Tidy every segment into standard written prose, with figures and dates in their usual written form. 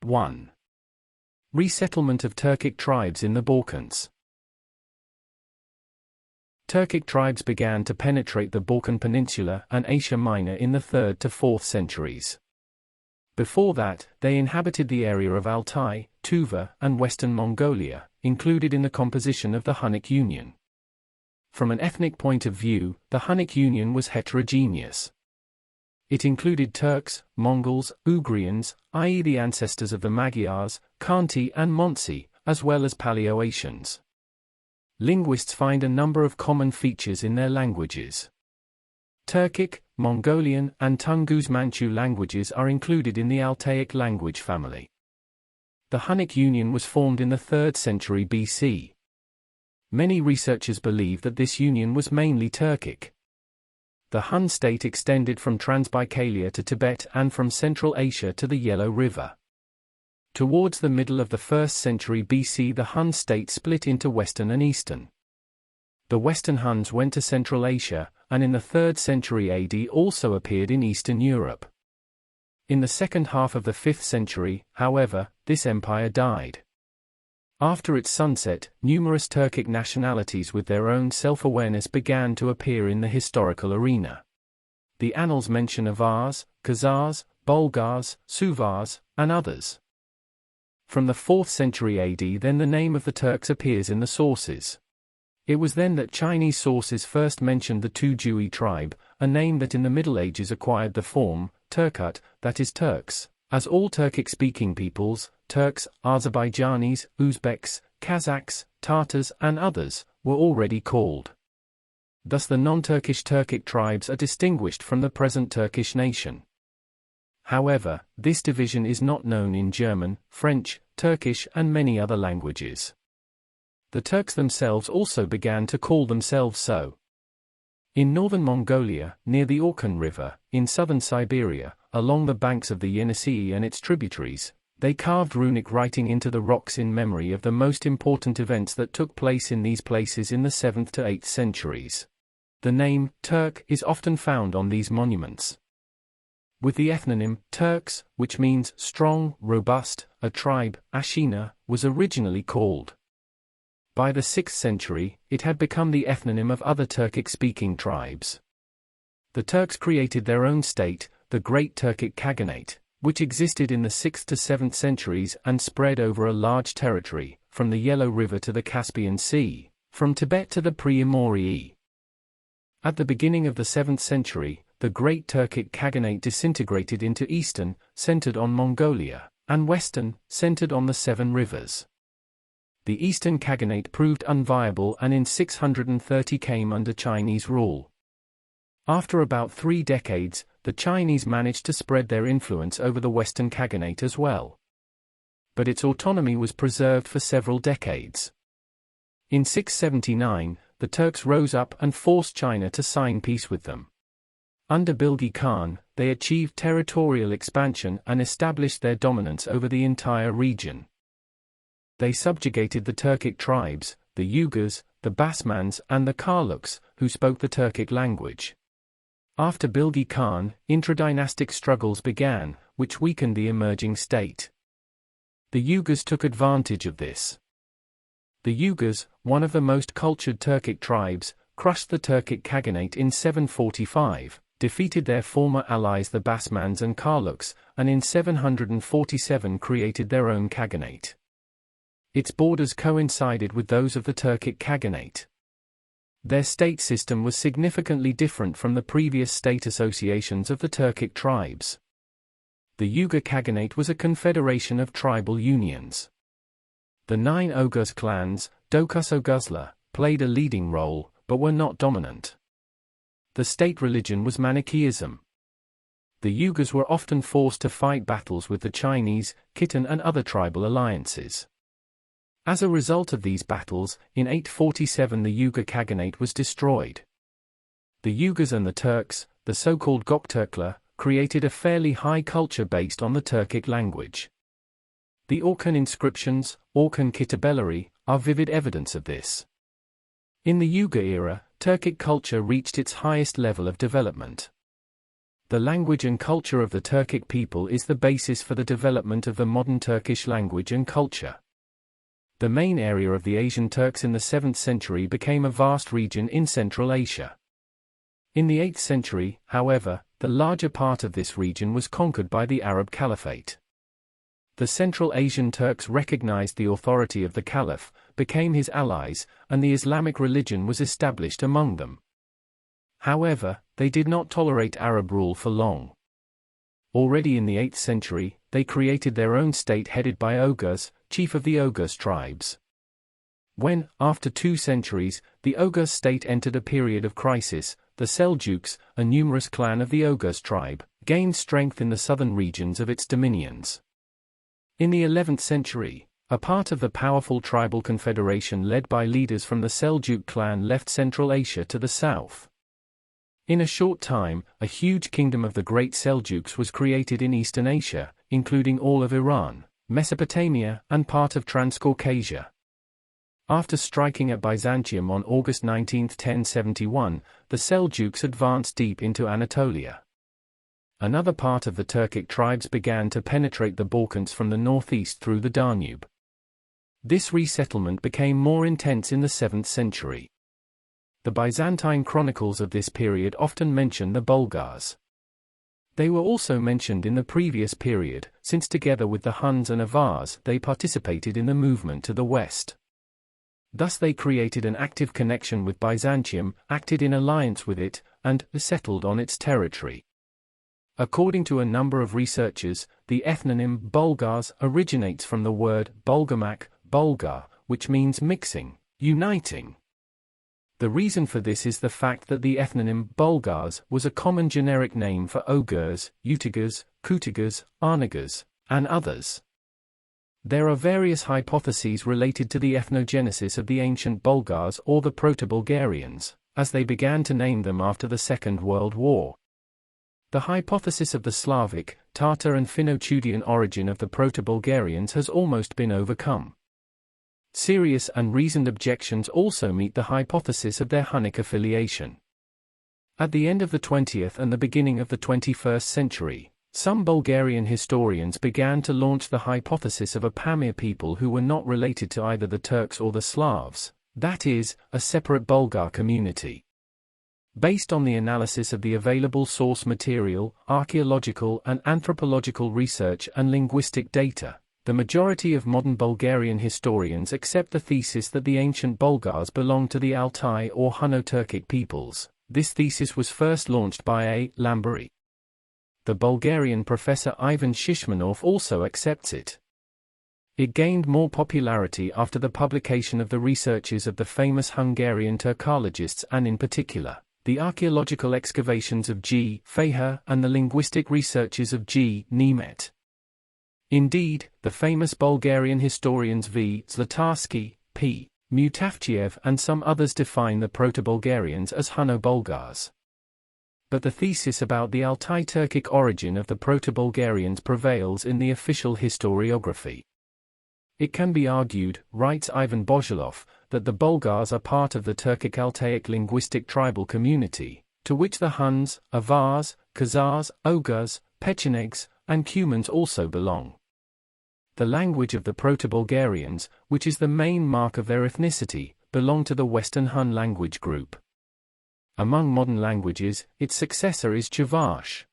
1. Resettlement of Turkic tribes in the Balkans. Turkic tribes began to penetrate the Balkan Peninsula and Asia Minor in the 3rd to 4th centuries. Before that, they inhabited the area of Altai, Tuva, and Western Mongolia, included in the composition of the Hunnic Union. From an ethnic point of view, the Hunnic Union was heterogeneous. It included Turks, Mongols, Ugrians, i.e. the ancestors of the Magyars, Khanty and Montsi, as well as Paleo-Asians. Linguists find a number of common features in their languages. Turkic, Mongolian, and Tungus Manchu languages are included in the Altaic language family. The Hunnic Union was formed in the 3rd century BC. Many researchers believe that this union was mainly Turkic. The Hun state extended from Transbaikalia to Tibet and from Central Asia to the Yellow River. Towards the middle of the 1st century BC, the Hun state split into Western and Eastern. The Western Huns went to Central Asia, and in the 3rd century AD also appeared in Eastern Europe. In the second half of the 5th century, however, this empire died. After its sunset, numerous Turkic nationalities with their own self-awareness began to appear in the historical arena. The annals mention Avars, Khazars, Bulgars, Suvars, and others. From the 4th century AD, then the name of the Turks appears in the sources. It was then that Chinese sources first mentioned the Tujui tribe, a name that in the Middle Ages acquired the form, Turkut, that is Turks, as all Turkic-speaking peoples, Turks, Azerbaijanis, Uzbeks, Kazakhs, Tatars and others, were already called. Thus the non-Turkish Turkic tribes are distinguished from the present Turkish nation. However, this division is not known in German, French, Turkish and many other languages. The Turks themselves also began to call themselves so. In northern Mongolia, near the Orkhon River, in southern Siberia, along the banks of the Yenisei and its tributaries, they carved runic writing into the rocks in memory of the most important events that took place in these places in the 7th to 8th centuries. The name, Turk, is often found on these monuments. With the ethnonym, Turks, which means strong, robust, a tribe, Ashina, was originally called. By the 6th century, it had become the ethnonym of other Turkic-speaking tribes. The Turks created their own state, the Great Turkic Khaganate, which existed in the 6th to 7th centuries and spread over a large territory, from the Yellow River to the Caspian Sea, from Tibet to the Pre-Amorii. At the beginning of the 7th century, the Great Turkic Khaganate disintegrated into Eastern, centered on Mongolia, and Western, centered on the 7 rivers. The Eastern Khaganate proved unviable and in 630 came under Chinese rule. After about 3 decades, the Chinese managed to spread their influence over the Western Khaganate as well. But its autonomy was preserved for several decades. In 679, the Turks rose up and forced China to sign peace with them. Under Bilgi Khan, they achieved territorial expansion and established their dominance over the entire region. They subjugated the Turkic tribes, the Uyghurs, the Basmans and the Karluks, who spoke the Turkic language. After Bilgi Khan, intradynastic struggles began, which weakened the emerging state. The Uyghurs took advantage of this. The Uyghurs, one of the most cultured Turkic tribes, crushed the Turkic Khaganate in 745, defeated their former allies the Basmans and Karluks, and in 747 created their own Khaganate. Its borders coincided with those of the Turkic Khaganate. Their state system was significantly different from the previous state associations of the Turkic tribes. The Uyghur Khaganate was a confederation of tribal unions. The 9 Oghuz clans, Dokuz Oghuzlar, played a leading role, but were not dominant. The state religion was Manichaeism. The Uyghurs were often forced to fight battles with the Chinese, Khitan and other tribal alliances. As a result of these battles, in 847 the Uyghur Khaganate was destroyed. The Uyghurs and the Turks, the so-called Gökturkler, created a fairly high culture based on the Turkic language. The Orkhon inscriptions, Orkhon kitabelleri, are vivid evidence of this. In the Uyghur era, Turkic culture reached its highest level of development. The language and culture of the Turkic people is the basis for the development of the modern Turkish language and culture. The main area of the Asian Turks in the 7th century became a vast region in Central Asia. In the 8th century, however, the larger part of this region was conquered by the Arab Caliphate. The Central Asian Turks recognized the authority of the Caliph, became his allies, and the Islamic religion was established among them. However, they did not tolerate Arab rule for long. Already in the 8th century, they created their own state headed by Oghuz, chief of the Oghuz tribes. When, after 2 centuries, the Oghuz state entered a period of crisis, the Seljuks, a numerous clan of the Oghuz tribe, gained strength in the southern regions of its dominions. In the 11th century, a part of the powerful tribal confederation led by leaders from the Seljuk clan left Central Asia to the south. In a short time, a huge kingdom of the Great Seljuks was created in Eastern Asia, including all of Iran, Mesopotamia, and part of Transcaucasia. After striking at Byzantium on August 19, 1071, the Seljuks advanced deep into Anatolia. Another part of the Turkic tribes began to penetrate the Balkans from the northeast through the Danube. This resettlement became more intense in the 7th century. The Byzantine chronicles of this period often mention the Bulgars. They were also mentioned in the previous period, since together with the Huns and Avars they participated in the movement to the west. Thus they created an active connection with Byzantium, acted in alliance with it, and settled on its territory. According to a number of researchers, the ethnonym Bulgars originates from the word Bulgamak, Bulgar, which means mixing, uniting. The reason for this is the fact that the ethnonym Bulgars was a common generic name for Oghurs, Utigurs, Kutigurs, Arnagurs, and others. There are various hypotheses related to the ethnogenesis of the ancient Bulgars or the Proto-Bulgarians, as they began to name them after the Second World War. The hypothesis of the Slavic, Tatar and Finno-Chudian origin of the Proto-Bulgarians has almost been overcome. Serious and reasoned objections also meet the hypothesis of their Hunnic affiliation. At the end of the 20th and the beginning of the 21st century, some Bulgarian historians began to launch the hypothesis of a Pamir people who were not related to either the Turks or the Slavs, that is, a separate Bulgar community. Based on the analysis of the available source material, archaeological and anthropological research and linguistic data, the majority of modern Bulgarian historians accept the thesis that the ancient Bulgars belonged to the Altai or Hunno-Turkic peoples. This thesis was first launched by A. Lamberi. The Bulgarian professor Ivan Shishmanov also accepts it. It gained more popularity after the publication of the researches of the famous Hungarian Turkologists and in particular, the archaeological excavations of G. Feher and the linguistic researches of G. Nemet. Indeed, the famous Bulgarian historians V. Zlatarsky, P. Mutavchiev and some others define the Proto-Bulgarians as Hunno-Bulgars. But the thesis about the Altai Turkic origin of the Proto-Bulgarians prevails in the official historiography. It can be argued, writes Ivan Bozhelov, that the Bulgars are part of the Turkic Altaic linguistic tribal community, to which the Huns, Avars, Khazars, Oghuz, Pechenegs, and Cumans also belong. The language of the Proto-Bulgarians, which is the main mark of their ethnicity, belong to the Western Hun language group. Among modern languages, its successor is Chavash.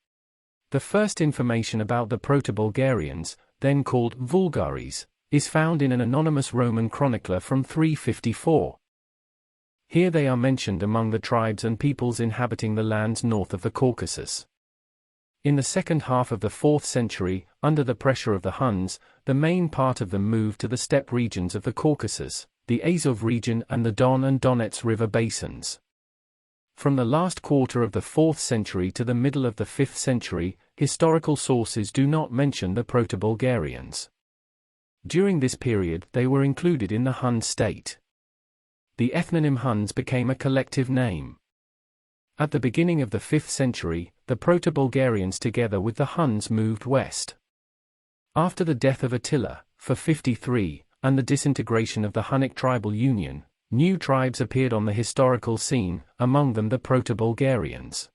The first information about the Proto-Bulgarians, then called Vulgaris, is found in an anonymous Roman chronicler from 354. Here they are mentioned among the tribes and peoples inhabiting the lands north of the Caucasus. In the second half of the 4th century, under the pressure of the Huns, the main part of them moved to the steppe regions of the Caucasus, the Azov region and the Don and Donets river basins. From the last quarter of the 4th century to the middle of the 5th century, historical sources do not mention the Proto-Bulgarians. During this period they were included in the Hun state. The ethnonym Huns became a collective name. At the beginning of the 5th century, the Proto-Bulgarians together with the Huns moved west. After the death of Attila, 453, and the disintegration of the Hunnic tribal union, new tribes appeared on the historical scene, among them the Proto-Bulgarians.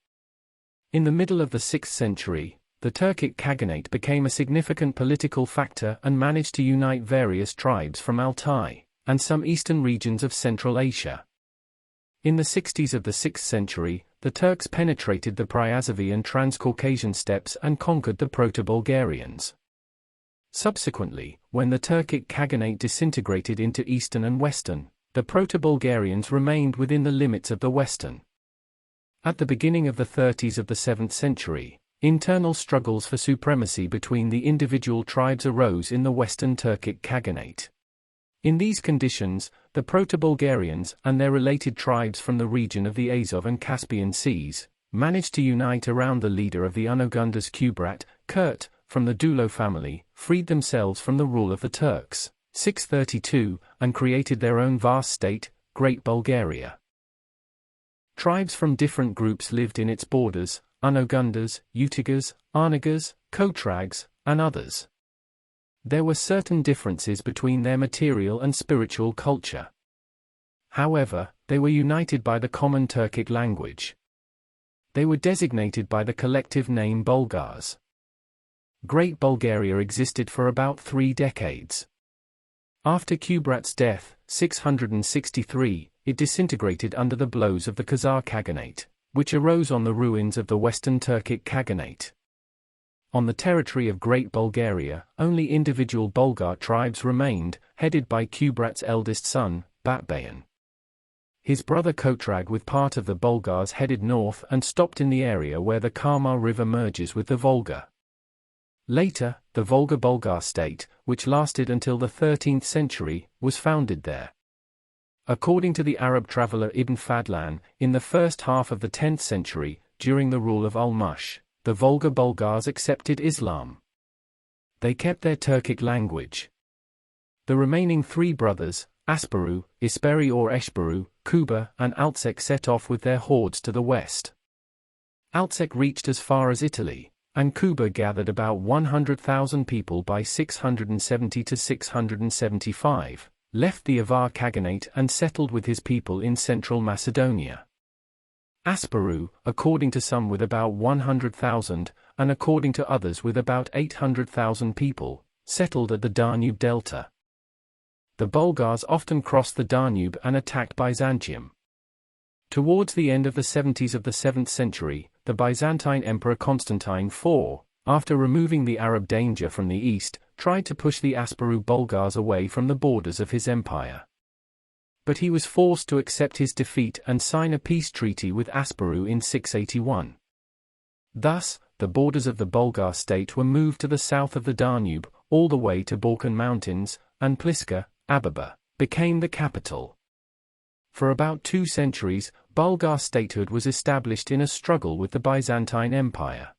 In the middle of the 6th century, the Turkic Khaganate became a significant political factor and managed to unite various tribes from Altai and some eastern regions of Central Asia. In the 60s of the 6th century, the Turks penetrated the Pryazovi and Transcaucasian steppes and conquered the Proto-Bulgarians. Subsequently, when the Turkic Khaganate disintegrated into Eastern and Western, the Proto-Bulgarians remained within the limits of the Western. At the beginning of the 30s of the 7th century, internal struggles for supremacy between the individual tribes arose in the Western Turkic Khaganate. In these conditions, the Proto-Bulgarians and their related tribes from the region of the Azov and Caspian Seas managed to unite around the leader of the Unogundas Kubrat, Kurt, from the Dulo family, freed themselves from the rule of the Turks, 632, and created their own vast state, Great Bulgaria. Tribes from different groups lived in its borders: Unogundas, Utigas, Arnagas, Kotrags, and others. There were certain differences between their material and spiritual culture. However, they were united by the common Turkic language. They were designated by the collective name Bulgars. Great Bulgaria existed for about 3 decades. After Kubrat's death, 663, it disintegrated under the blows of the Khazar Khaganate, which arose on the ruins of the Western Turkic Khaganate. On the territory of Great Bulgaria, only individual Bulgar tribes remained, headed by Kubrat's eldest son, Batbayan. His brother Kotrag with part of the Bulgars headed north and stopped in the area where the Kama River merges with the Volga. Later, the Volga-Bulgar state, which lasted until the 13th century, was founded there. According to the Arab traveller Ibn Fadlan, in the first half of the 10th century, during the rule of Al-Mush, the Volga Bulgars accepted Islam. They kept their Turkic language. The remaining 3 brothers, Asparu, Isperi or Eshbaru, Kuba, and Altsek set off with their hordes to the west. Altsek reached as far as Italy, and Kuba gathered about 100,000 people by 670 to 675, left the Avar Khaganate and settled with his people in central Macedonia. Asparu, according to some with about 100,000, and according to others with about 800,000 people, settled at the Danube Delta. The Bulgars often crossed the Danube and attacked Byzantium. Towards the end of the 70s of the 7th century, the Byzantine Emperor Constantine IV, after removing the Arab danger from the east, tried to push the Asparu Bulgars away from the borders of his empire. But he was forced to accept his defeat and sign a peace treaty with Asparu in 681. Thus, the borders of the Bulgar state were moved to the south of the Danube, all the way to Balkan Mountains, and Pliska, Ababa, became the capital. For about 2 centuries, Bulgar statehood was established in a struggle with the Byzantine Empire.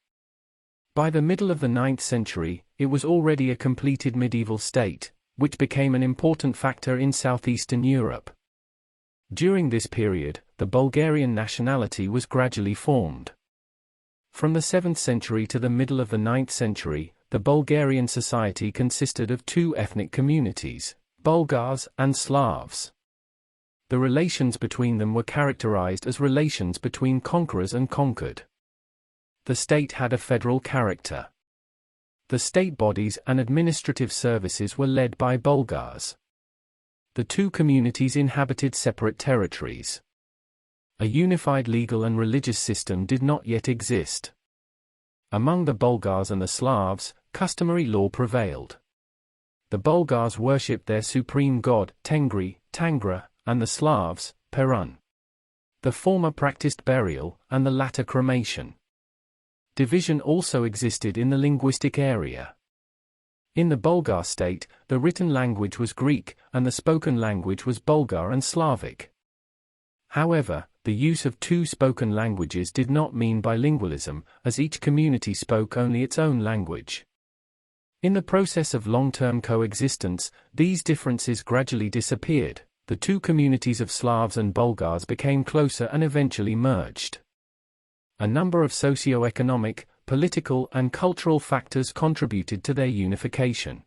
By the middle of the 9th century, it was already a completed medieval state, which became an important factor in southeastern Europe. During this period, the Bulgarian nationality was gradually formed. From the 7th century to the middle of the 9th century, the Bulgarian society consisted of 2 ethnic communities, Bulgars and Slavs. The relations between them were characterized as relations between conquerors and conquered. The state had a federal character. The state bodies and administrative services were led by Bulgars. The 2 communities inhabited separate territories. A unified legal and religious system did not yet exist. Among the Bulgars and the Slavs, customary law prevailed. The Bulgars worshipped their supreme god, Tengri, Tangra, and the Slavs, Perun. The former practiced burial, and the latter cremation. Division also existed in the linguistic area. In the Bulgar state, the written language was Greek, and the spoken language was Bulgar and Slavic. However, the use of 2 spoken languages did not mean bilingualism, as each community spoke only its own language. In the process of long-term coexistence, these differences gradually disappeared. The 2 communities of Slavs and Bulgars became closer and eventually merged. A number of socio-economic, political, and cultural factors contributed to their unification.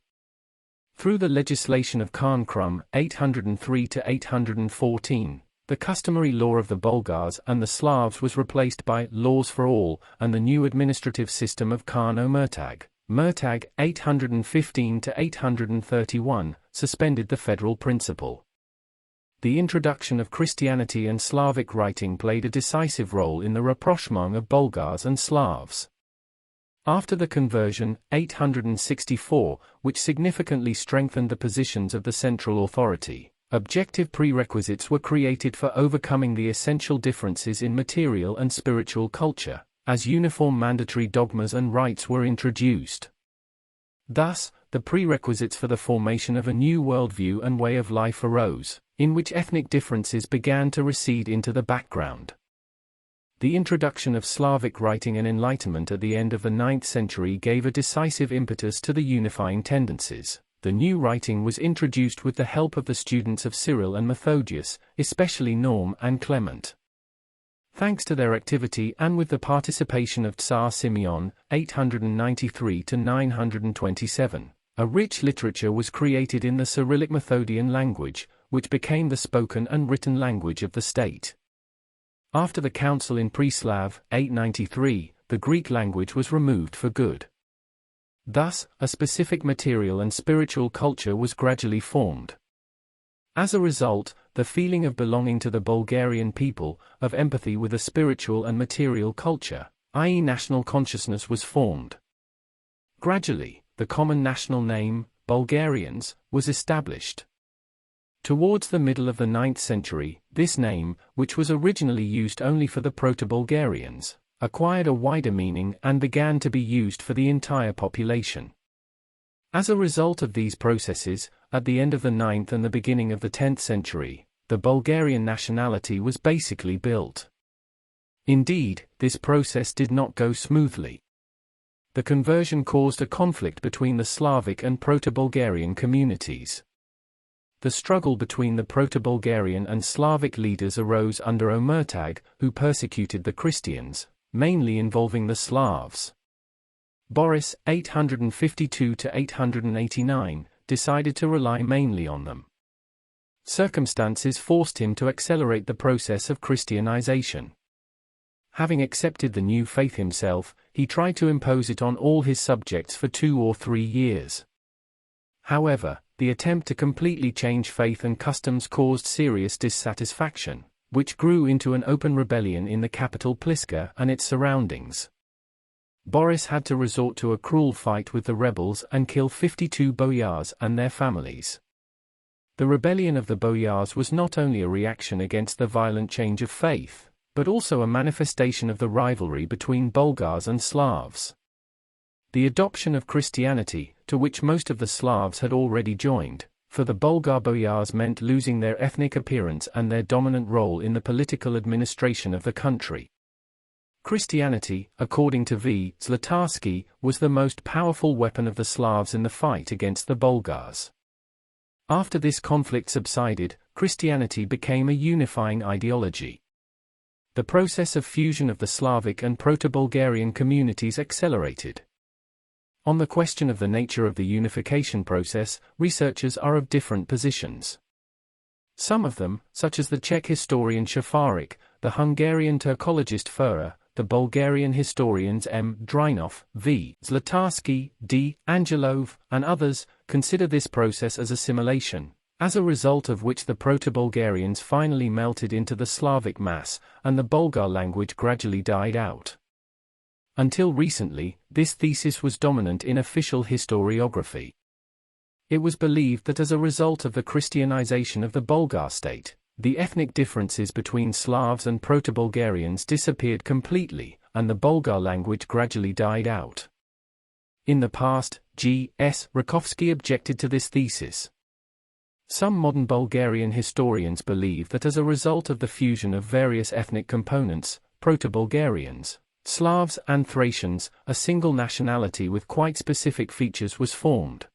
Through the legislation of Khan Krum, 803 to 814, The customary law of the Bulgars and the Slavs was replaced by laws for all, and the new administrative system of Khan-o-Murtag, Murtag 815 to 831, suspended the federal principle. The introduction of Christianity and Slavic writing played a decisive role in the rapprochement of Bulgars and Slavs. After the conversion, 864, which significantly strengthened the positions of the central authority, objective prerequisites were created for overcoming the essential differences in material and spiritual culture, as uniform mandatory dogmas and rites were introduced. Thus, the prerequisites for the formation of a new worldview and way of life arose, in which ethnic differences began to recede into the background. The introduction of Slavic writing and enlightenment at the end of the 9th century gave a decisive impetus to the unifying tendencies. The new writing was introduced with the help of the students of Cyril and Methodius, especially Norm and Clement. Thanks to their activity and with the participation of Tsar Simeon, 893 to 927, a rich literature was created in the Cyrillic Methodian language, which became the spoken and written language of the state. After the council in Preslav, 893, the Greek language was removed for good. Thus, a specific material and spiritual culture was gradually formed. As a result, the feeling of belonging to the Bulgarian people, of empathy with a spiritual and material culture, i.e. national consciousness, was formed. Gradually, the common national name, Bulgarians, was established. Towards the middle of the 9th century, this name, which was originally used only for the Proto-Bulgarians, acquired a wider meaning and began to be used for the entire population. As a result of these processes, at the end of the 9th and the beginning of the 10th century, the Bulgarian nationality was basically built. Indeed, this process did not go smoothly. The conversion caused a conflict between the Slavic and Proto-Bulgarian communities. The struggle between the Proto-Bulgarian and Slavic leaders arose under Omertag, who persecuted the Christians, mainly involving the Slavs. Boris, 852 to 889, decided to rely mainly on them. Circumstances forced him to accelerate the process of Christianization. Having accepted the new faith himself, he tried to impose it on all his subjects for 2 or 3 years. However, the attempt to completely change faith and customs caused serious dissatisfaction, which grew into an open rebellion in the capital Pliska and its surroundings. Boris had to resort to a cruel fight with the rebels and kill 52 boyars and their families. The rebellion of the boyars was not only a reaction against the violent change of faith, but also a manifestation of the rivalry between Bulgars and Slavs. The adoption of Christianity, to which most of the Slavs had already joined, for the Bulgar boyars meant losing their ethnic appearance and their dominant role in the political administration of the country. Christianity, according to V. Zlatarsky, was the most powerful weapon of the Slavs in the fight against the Bulgars. After this conflict subsided, Christianity became a unifying ideology. The process of fusion of the Slavic and Proto-Bulgarian communities accelerated. On the question of the nature of the unification process, researchers are of different positions. Some of them, such as the Czech historian Shafarik, the Hungarian Turkologist Führer, the Bulgarian historians M. Drinov, V. Zlatarsky, D. Angelov, and others, consider this process as assimilation, as a result of which the Proto-Bulgarians finally melted into the Slavic mass, and the Bulgar language gradually died out. Until recently, this thesis was dominant in official historiography. It was believed that as a result of the Christianization of the Bulgar state, the ethnic differences between Slavs and Proto-Bulgarians disappeared completely, and the Bulgar language gradually died out. In the past, G. S. Rakovsky objected to this thesis. Some modern Bulgarian historians believe that as a result of the fusion of various ethnic components, Proto-Bulgarians, Slavs and Thracians, a single nationality with quite specific features was formed.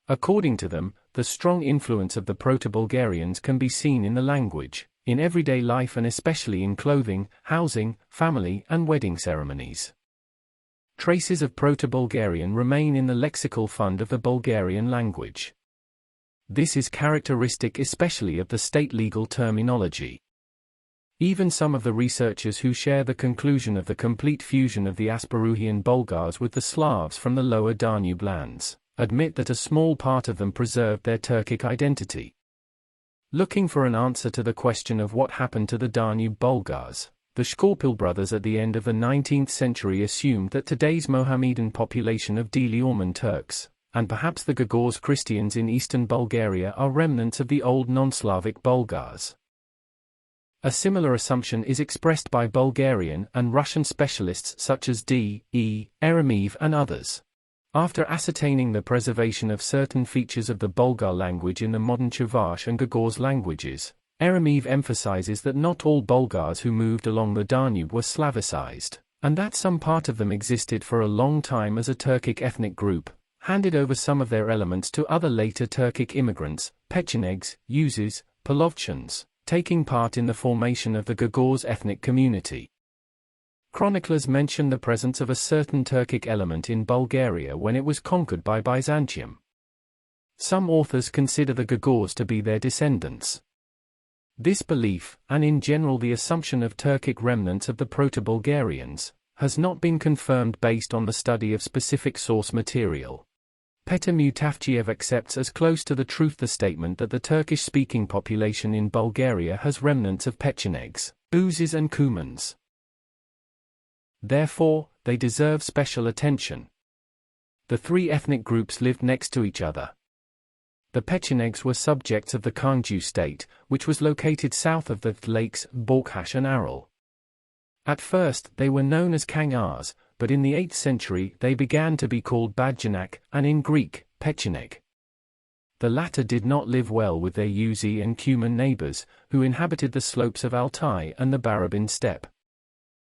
According to them, the strong influence of the Proto-Bulgarians can be seen in the language, in everyday life and especially in clothing, housing, family and wedding ceremonies. Traces of Proto-Bulgarian remain in the lexical fund of the Bulgarian language. This is characteristic especially of the state legal terminology. Even some of the researchers who share the conclusion of the complete fusion of the Asparuhian Bulgars with the Slavs from the lower Danube lands, admit that a small part of them preserved their Turkic identity. Looking for an answer to the question of what happened to the Danube Bulgars, the Shkorpil brothers at the end of the 19th century assumed that today's Mohammedan population of Dili Orman Turks, and perhaps the Gagauz Christians in eastern Bulgaria, are remnants of the old non-Slavic Bulgars. A similar assumption is expressed by Bulgarian and Russian specialists such as D.E. Yalımov and others. After ascertaining the preservation of certain features of the Bulgar language in the modern Chuvash and Gagauz languages, Yalımov emphasizes that not all Bulgars who moved along the Danube were Slavicized, and that some part of them existed for a long time as a Turkic ethnic group, handed over some of their elements to other later Turkic immigrants, Pechenegs, Uzes, Polovchans, taking part in the formation of the Gagauz ethnic community. Chroniclers mention the presence of a certain Turkic element in Bulgaria when it was conquered by Byzantium. Some authors consider the Gagauz to be their descendants. This belief, and in general the assumption of Turkic remnants of the Proto-Bulgarians, has not been confirmed based on the study of specific source material. Petr Mutavchiev accepts as close to the truth the statement that the Turkish-speaking population in Bulgaria has remnants of Pechenegs, Uzes and Cumans. Therefore, they deserve special attention. The three ethnic groups lived next to each other. The Pechenegs were subjects of the Kangju state, which was located south of the lakes Balkans and Aral. At first, they were known as Kangars, but in the 8th century they began to be called Badjanak, and in Greek, Pecheneg. The latter did not live well with their Uzi and Cuman neighbors, who inhabited the slopes of Altai and the Barabin steppe.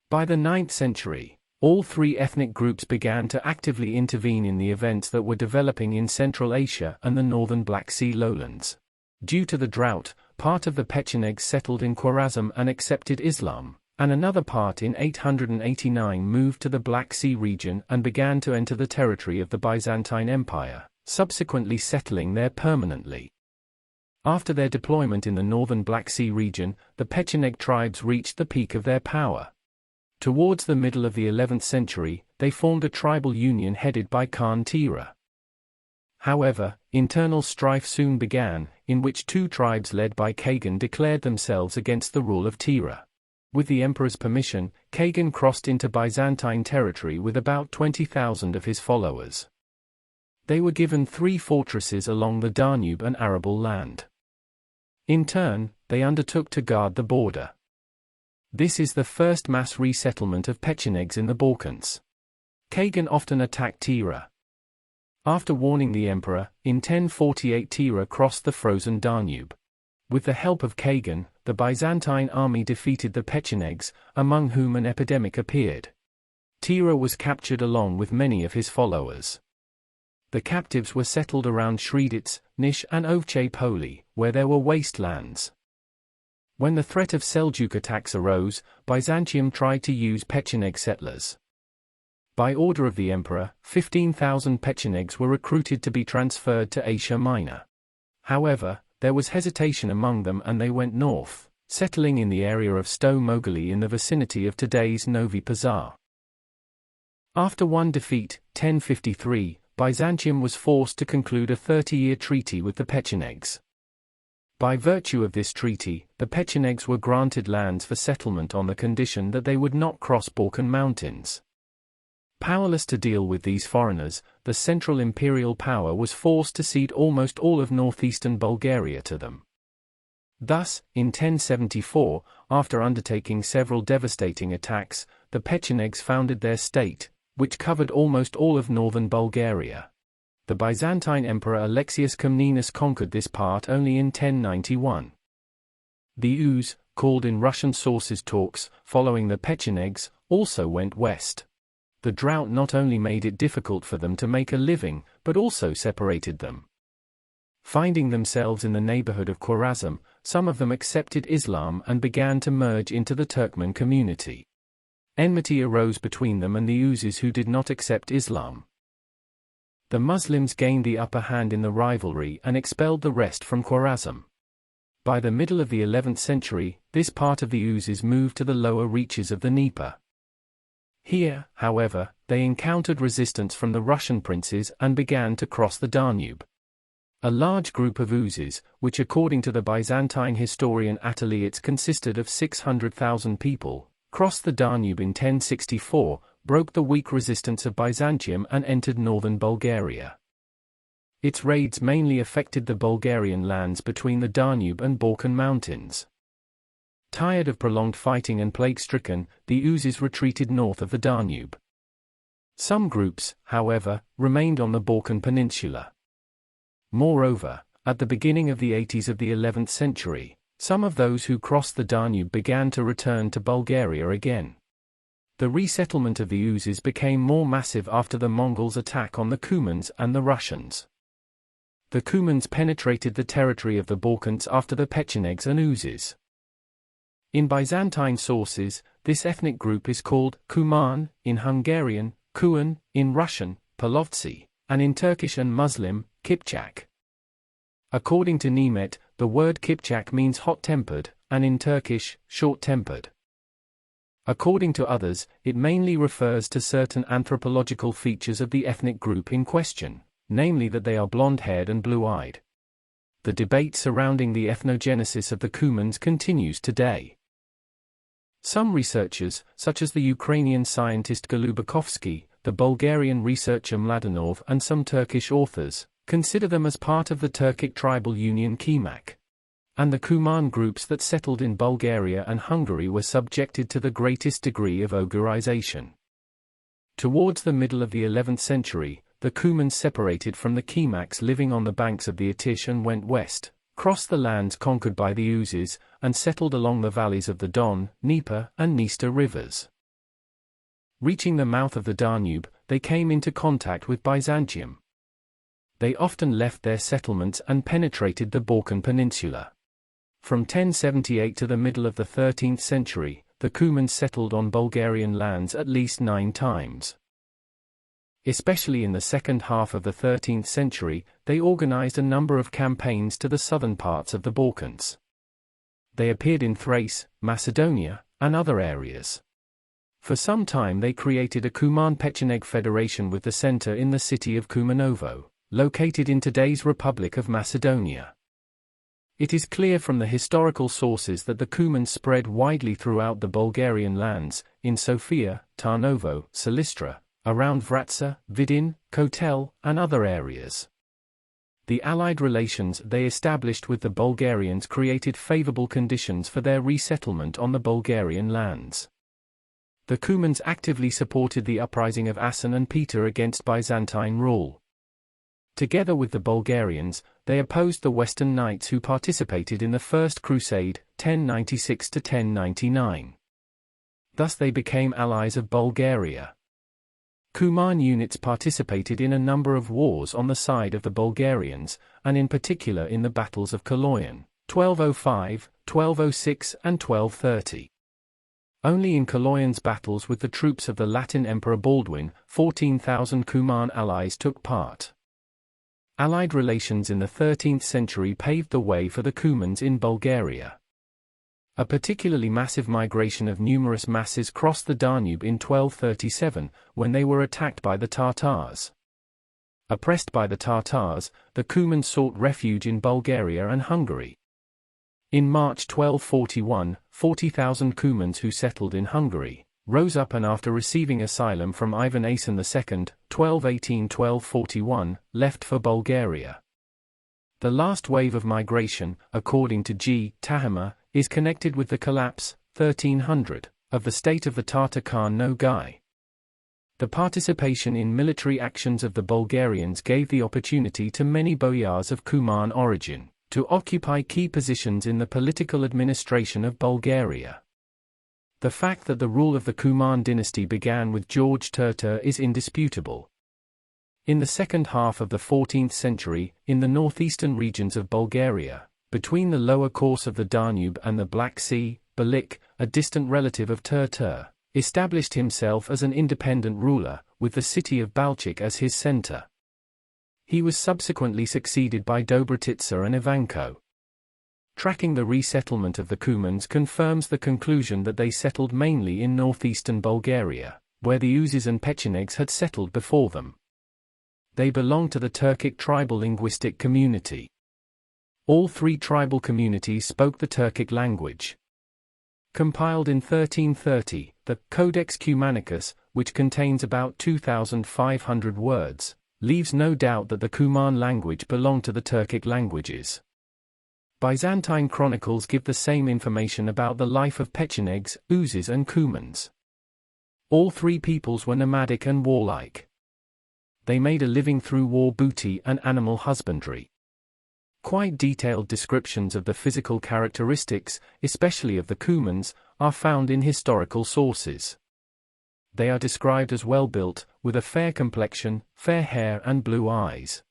By the 9th century, all three ethnic groups began to actively intervene in the events that were developing in Central Asia and the northern Black Sea lowlands. Due to the drought, part of the Pechenegs settled in Khwarezm and accepted Islam, and another part in 889 moved to the Black Sea region and began to enter the territory of the Byzantine Empire, subsequently settling there permanently. After their deployment in the northern Black Sea region, the Pecheneg tribes reached the peak of their power. Towards the middle of the 11th century, they formed a tribal union headed by Khan Tira. However, internal strife soon began, in which two tribes led by Kagan declared themselves against the rule of Tira. With the emperor's permission, Kagan crossed into Byzantine territory with about 20,000 of his followers. They were given 3 fortresses along the Danube and Arable land. In turn, they undertook to guard the border. This is the first mass resettlement of Pechenegs in the Balkans. Kagan often attacked Tira. After warning the emperor, in 1048 Tira crossed the frozen Danube. With the help of Kagan, the Byzantine army defeated the Pechenegs, among whom an epidemic appeared. Tira was captured along with many of his followers. The captives were settled around Shredits, Nish and Ovche Poli, where there were wastelands. When the threat of Seljuk attacks arose, Byzantium tried to use Pecheneg settlers. By order of the emperor, 15,000 Pechenegs were recruited to be transferred to Asia Minor. However, there was hesitation among them and they went north, settling in the area of Sto Mogali in the vicinity of today's Novi Pazar. After one defeat, 1053, Byzantium was forced to conclude a 30-year treaty with the Pechenegs. By virtue of this treaty, the Pechenegs were granted lands for settlement on the condition that they would not cross Balkan mountains. Powerless to deal with these foreigners, the Central Imperial Power was forced to cede almost all of northeastern Bulgaria to them. Thus, in 1074, after undertaking several devastating attacks, the Pechenegs founded their state, which covered almost all of northern Bulgaria. The Byzantine Emperor Alexius Comnenus conquered this part only in 1091. The Uz, called in Russian sources Turks, following the Pechenegs, also went west. The drought not only made it difficult for them to make a living, but also separated them. Finding themselves in the neighborhood of Khwarezm, some of them accepted Islam and began to merge into the Turkmen community. Enmity arose between them and the Uzes who did not accept Islam. The Muslims gained the upper hand in the rivalry and expelled the rest from Khwarezm. By the middle of the 11th century, this part of the oozes moved to the lower reaches of the Dnieper. Here, however, they encountered resistance from the Russian princes and began to cross the Danube. A large group of oozes, which according to the Byzantine historian Attaliates consisted of 600,000 people, crossed the Danube in 1064, broke the weak resistance of Byzantium and entered northern Bulgaria. Its raids mainly affected the Bulgarian lands between the Danube and Balkan mountains. Tired of prolonged fighting and plague-stricken, the oozes retreated north of the Danube. Some groups, however, remained on the Balkan peninsula. Moreover, at the beginning of the 80s of the 11th century, some of those who crossed the Danube began to return to Bulgaria again. The resettlement of the oozes became more massive after the Mongols' attack on the Cumans and the Russians. The Cumans penetrated the territory of the Balkans after the Pechenegs and oozes. In Byzantine sources, this ethnic group is called Kuman, in Hungarian, Kuan, in Russian, Polovtsi, and in Turkish and Muslim, Kipchak. According to Niemet, the word Kipchak means hot-tempered, and in Turkish, short-tempered. According to others, it mainly refers to certain anthropological features of the ethnic group in question, namely that they are blonde-haired and blue-eyed. The debate surrounding the ethnogenesis of the Cumans continues today. Some researchers, such as the Ukrainian scientist Golubakovsky, the Bulgarian researcher Mladenov and some Turkish authors, consider them as part of the Turkic tribal union Kemak. And the Kuman groups that settled in Bulgaria and Hungary were subjected to the greatest degree of Ogurization. Towards the middle of the 11th century, the Cumans separated from the Kemaks living on the banks of the Atish and went west, crossed the lands conquered by the oozes, and settled along the valleys of the Don, Dnieper, and Dniester rivers. Reaching the mouth of the Danube, they came into contact with Byzantium. They often left their settlements and penetrated the Balkan peninsula. From 1078 to the middle of the 13th century, the Cumans settled on Bulgarian lands at least 9 times. Especially in the second half of the 13th century, they organized a number of campaigns to the southern parts of the Balkans. They appeared in Thrace, Macedonia, and other areas. For some time they created a Kuman Pecheneg federation with the center in the city of Kumanovo, located in today's Republic of Macedonia. It is clear from the historical sources that the Cumans spread widely throughout the Bulgarian lands, in Sofia, Tarnovo, Silistra, around Vratsa, Vidin, Kotel, and other areas. The allied relations they established with the Bulgarians created favorable conditions for their resettlement on the Bulgarian lands. The Cumans actively supported the uprising of Asen and Peter against Byzantine rule. Together with the Bulgarians, they opposed the Western Knights who participated in the First Crusade, 1096 to 1099. Thus they became allies of Bulgaria. Kuman units participated in a number of wars on the side of the Bulgarians, and in particular in the battles of Kaloyan, 1205, 1206 and 1230. Only in Kaloyan's battles with the troops of the Latin Emperor Baldwin, 14,000 Kuman allies took part. Allied relations in the 13th century paved the way for the Cumans in Bulgaria. A particularly massive migration of numerous masses crossed the Danube in 1237, when they were attacked by the Tatars. Oppressed by the Tatars, the Cumans sought refuge in Bulgaria and Hungary. In March 1241, 40,000 Cumans who settled in Hungary rose up and after receiving asylum from Ivan Asen II, 1218–1241, left for Bulgaria. The last wave of migration, according to G. Tahima, is connected with the collapse, 1300, of the state of the Tatar Khan Nogai. The participation in military actions of the Bulgarians gave the opportunity to many boyars of Kuman origin to occupy key positions in the political administration of Bulgaria. The fact that the rule of the Kuman dynasty began with George Terter is indisputable. In the second half of the 14th century, in the northeastern regions of Bulgaria, between the lower course of the Danube and the Black Sea, Balik, a distant relative of Terter, established himself as an independent ruler, with the city of Balchik as his center. He was subsequently succeeded by Dobrotica and Ivanko. Tracking the resettlement of the Cumans confirms the conclusion that they settled mainly in northeastern Bulgaria, where the Uzes and Pechenegs had settled before them. They belong to the Turkic tribal linguistic community. All three tribal communities spoke the Turkic language. Compiled in 1330, the Codex Cumanicus, which contains about 2,500 words, leaves no doubt that the Cuman language belonged to the Turkic languages. Byzantine chronicles give the same information about the life of Pechenegs, Uzes and Cumans. All three peoples were nomadic and warlike. They made a living through war booty and animal husbandry. Quite detailed descriptions of the physical characteristics, especially of the Cumans, are found in historical sources. They are described as well-built, with a fair complexion, fair hair and blue eyes.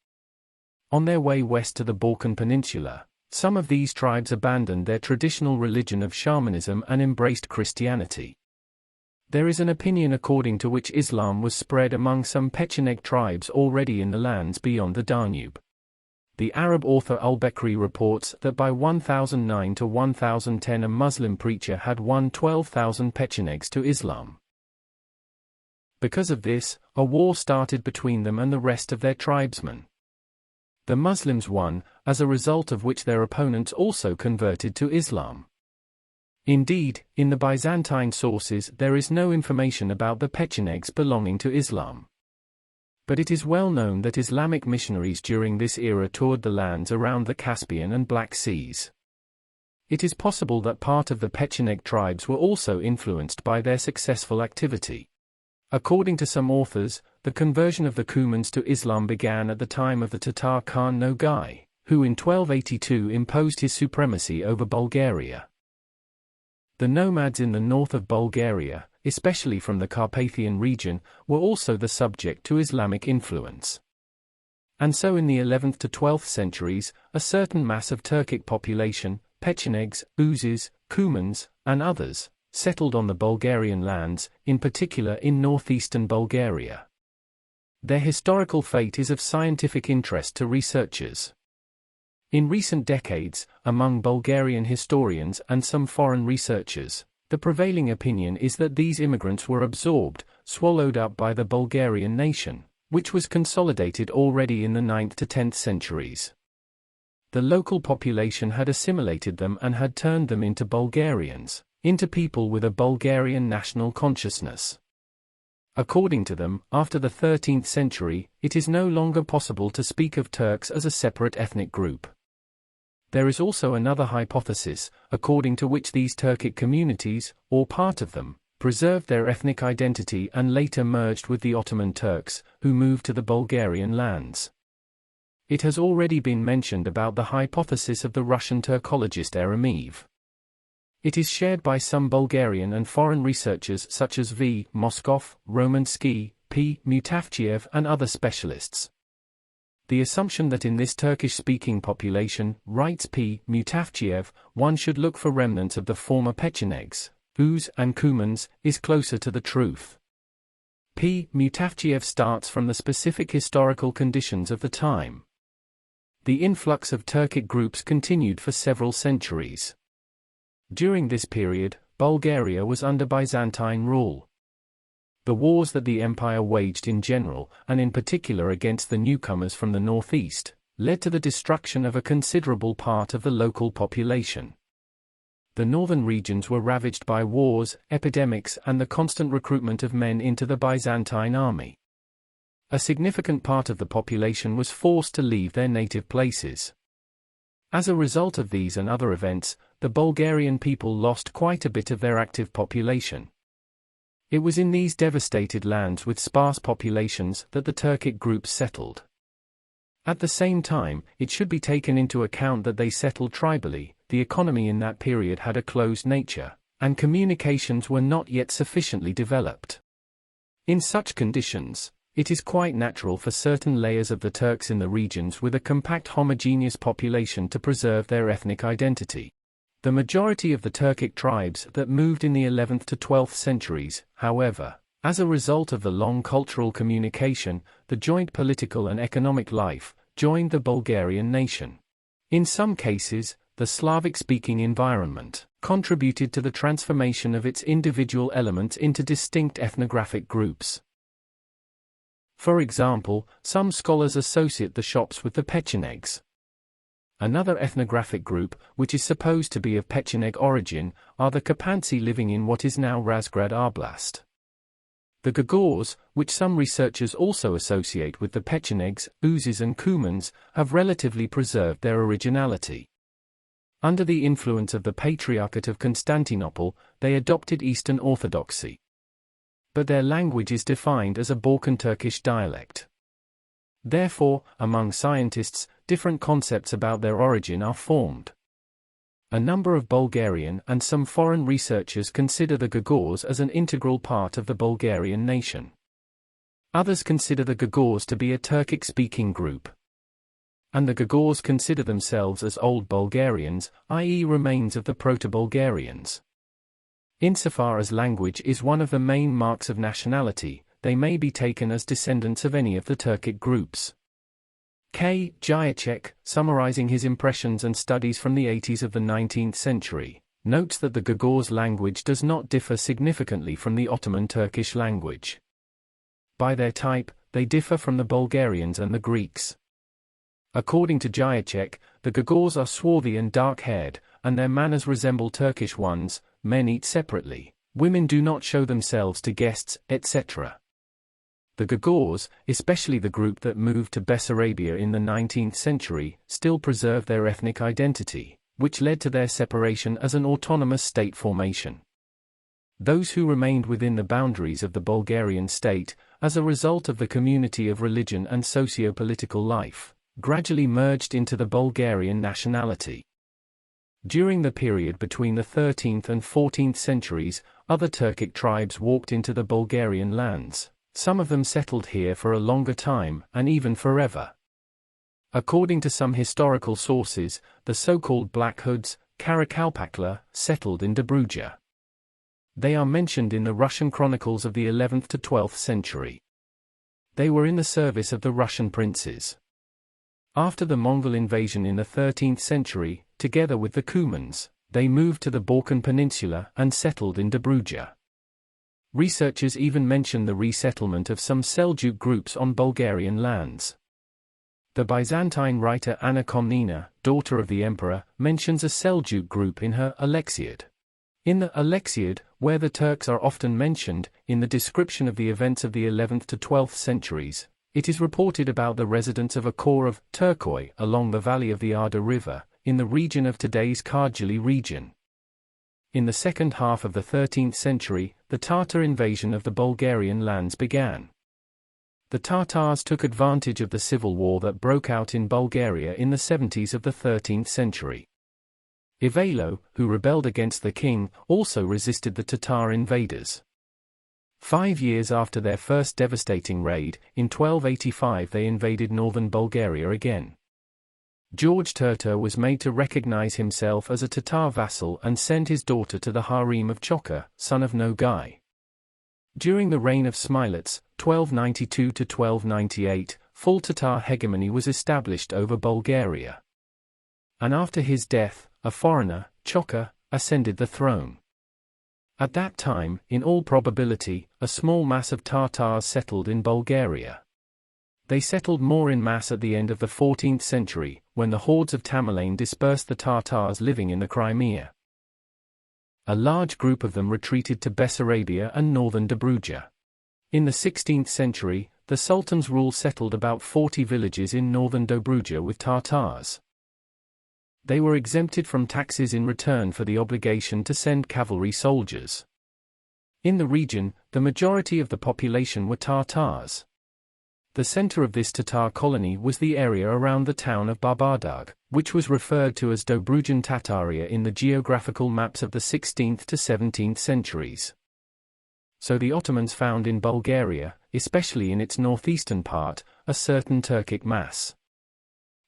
On their way west to the Balkan Peninsula, some of these tribes abandoned their traditional religion of shamanism and embraced Christianity. There is an opinion according to which Islam was spread among some Pecheneg tribes already in the lands beyond the Danube. The Arab author al-Bekri reports that by 1009 to 1010 a Muslim preacher had won 12,000 Pechenegs to Islam. Because of this, a war started between them and the rest of their tribesmen. The Muslims won, as a result of which their opponents also converted to Islam. Indeed, in the Byzantine sources there is no information about the Pechenegs belonging to Islam. But it is well known that Islamic missionaries during this era toured the lands around the Caspian and Black Seas. It is possible that part of the Pecheneg tribes were also influenced by their successful activity. According to some authors, the conversion of the Cumans to Islam began at the time of the Tatar Khan Nogai, who in 1282 imposed his supremacy over Bulgaria. The nomads in the north of Bulgaria, especially from the Carpathian region, were also the subject to Islamic influence. And so in the 11th to 12th centuries, a certain mass of Turkic population, Pechenegs, Uzes, Cumans, and others, settled on the Bulgarian lands, in particular in northeastern Bulgaria. Their historical fate is of scientific interest to researchers. In recent decades, among Bulgarian historians and some foreign researchers, the prevailing opinion is that these immigrants were absorbed, swallowed up by the Bulgarian nation, which was consolidated already in the 9th to 10th centuries. The local population had assimilated them and had turned them into Bulgarians, into people with a Bulgarian national consciousness. According to them, after the 13th century, it is no longer possible to speak of Turks as a separate ethnic group. There is also another hypothesis, according to which these Turkic communities, or part of them, preserved their ethnic identity and later merged with the Ottoman Turks, who moved to the Bulgarian lands. It has already been mentioned about the hypothesis of the Russian Turkologist Yalımov. It is shared by some Bulgarian and foreign researchers such as V. Moskov, Romansky, P. Mutafchiev and other specialists. The assumption that in this Turkish-speaking population, writes P. Mutafchiev, one should look for remnants of the former Pechenegs, Uz and Cumans, is closer to the truth. P. Mutafchiev starts from the specific historical conditions of the time. The influx of Turkic groups continued for several centuries. During this period, Bulgaria was under Byzantine rule. The wars that the empire waged in general, and in particular against the newcomers from the northeast, led to the destruction of a considerable part of the local population. The northern regions were ravaged by wars, epidemics, and the constant recruitment of men into the Byzantine army. A significant part of the population was forced to leave their native places. As a result of these and other events, the Bulgarian people lost quite a bit of their active population. It was in these devastated lands with sparse populations that the Turkic groups settled. At the same time, it should be taken into account that they settled tribally, the economy in that period had a closed nature, and communications were not yet sufficiently developed. In such conditions, it is quite natural for certain layers of the Turks in the regions with a compact homogeneous population to preserve their ethnic identity. The majority of the Turkic tribes that moved in the 11th to 12th centuries, however, as a result of the long cultural communication, the joint political and economic life, joined the Bulgarian nation. In some cases, the the Slavic-speaking environment contributed to the transformation of its individual elements into distinct ethnographic groups. For example, some scholars associate the Shops with the Pechenegs. Another ethnographic group, which is supposed to be of Pecheneg origin, are the Kapansi living in what is now Razgrad Oblast. The Gagauz, which some researchers also associate with the Pechenegs, Uzes and Cumans, have relatively preserved their originality. Under the influence of the Patriarchate of Constantinople, they adopted Eastern Orthodoxy. But their language is defined as a Balkan Turkish dialect. Therefore, among scientists, different concepts about their origin are formed. A number of Bulgarian and some foreign researchers consider the Gagauz as an integral part of the Bulgarian nation. Others consider the Gagauz to be a Turkic-speaking group. And the Gagauz consider themselves as Old Bulgarians, i.e. remains of the Proto-Bulgarians. Insofar as language is one of the main marks of nationality, they may be taken as descendants of any of the Turkic groups. K. Jacek, summarizing his impressions and studies from the 80s of the 19th century, notes that the Gagauz language does not differ significantly from the Ottoman Turkish language. By their type, they differ from the Bulgarians and the Greeks. According to Jacek, the Gagauz are swarthy and dark-haired, and their manners resemble Turkish ones. Men eat separately, women do not show themselves to guests, etc. The Gagauz, especially the group that moved to Bessarabia in the 19th century, still preserve their ethnic identity, which led to their separation as an autonomous state formation. Those who remained within the boundaries of the Bulgarian state, as a result of the community of religion and socio-political life, gradually merged into the Bulgarian nationality. During the period between the 13th and 14th centuries, other Turkic tribes walked into the Bulgarian lands. Some of them settled here for a longer time, and even forever. According to some historical sources, the so-called Black Hoods, Karakalpaklar, settled in Dobruja. They are mentioned in the Russian chronicles of the 11th to 12th century. They were in the service of the Russian princes. After the Mongol invasion in the 13th century, together with the Cumans, they moved to the Balkan Peninsula and settled in Dobruja. Researchers even mention the resettlement of some Seljuk groups on Bulgarian lands. The Byzantine writer Anna Komnena, daughter of the emperor, mentions a Seljuk group in her Alexiad. In the Alexiad, where the Turks are often mentioned, in the description of the events of the 11th to 12th centuries, it is reported about the residents of a corps of Turkoi along the valley of the Arda River, in the region of today's Kargili region. In the second half of the 13th century, the Tatar invasion of the Bulgarian lands began. The Tatars took advantage of the civil war that broke out in Bulgaria in the 70s of the 13th century. Ivailo, who rebelled against the king, also resisted the Tatar invaders. 5 years after their first devastating raid, in 1285 they invaded northern Bulgaria again. George Turtur was made to recognize himself as a Tatar vassal and send his daughter to the harem of Chokha, son of Nogai. During the reign of Smilets, 1292 to 1298, full Tatar hegemony was established over Bulgaria. And after his death, a foreigner, Chokha, ascended the throne. At that time, in all probability, a small mass of Tatars settled in Bulgaria. They settled more in mass at the end of the 14th century, when the hordes of Tamerlane dispersed the Tatars living in the Crimea. A large group of them retreated to Bessarabia and northern Dobruja. In the 16th century, the Sultan's rule settled about 40 villages in northern Dobruja with Tatars. They were exempted from taxes in return for the obligation to send cavalry soldiers. In the region, the majority of the population were Tatars. The center of this Tatar colony was the area around the town of Babadag, which was referred to as Dobrujan Tataria in the geographical maps of the 16th to 17th centuries. So the Ottomans found in Bulgaria, especially in its northeastern part, a certain Turkic mass.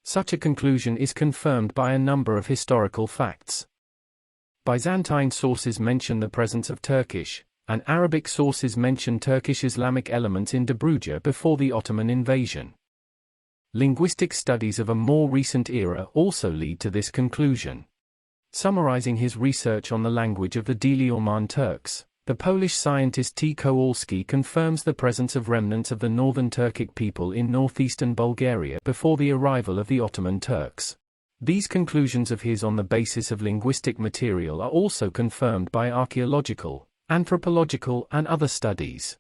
Such a conclusion is confirmed by a number of historical facts. Byzantine sources mention the presence of Turkish, and Arabic sources mention Turkish Islamic elements in Dobruja before the Ottoman invasion. Linguistic studies of a more recent era also lead to this conclusion. Summarizing his research on the language of the Dili-Orman Turks, the Polish scientist T. Kowalski confirms the presence of remnants of the northern Turkic people in northeastern Bulgaria before the arrival of the Ottoman Turks. These conclusions of his on the basis of linguistic material are also confirmed by archaeological, anthropological and other studies.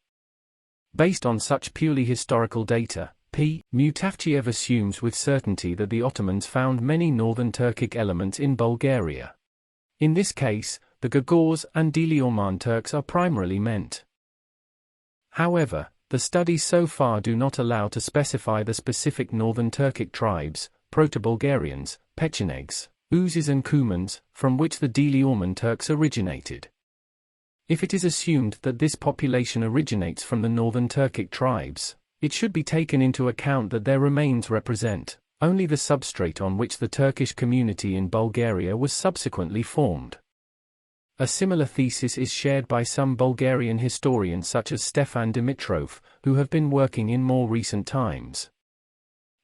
Based on such purely historical data, P. Mutafchiev assumes with certainty that the Ottomans found many northern Turkic elements in Bulgaria. In this case, the Gagauz and Dili-Orman Turks are primarily meant. However, the studies so far do not allow to specify the specific northern Turkic tribes, Proto-Bulgarians, Pechenegs, Uzes and Cumans, from which the Dili-Orman Turks originated. If it is assumed that this population originates from the northern Turkic tribes, it should be taken into account that their remains represent only the substrate on which the Turkish community in Bulgaria was subsequently formed. A similar thesis is shared by some Bulgarian historians such as Stefan Dimitrov, who have been working in more recent times.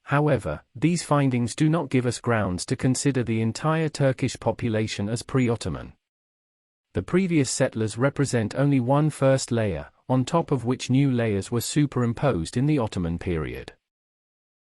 However, these findings do not give us grounds to consider the entire Turkish population as pre-Ottoman. The previous settlers represent only one first layer, on top of which new layers were superimposed in the Ottoman period.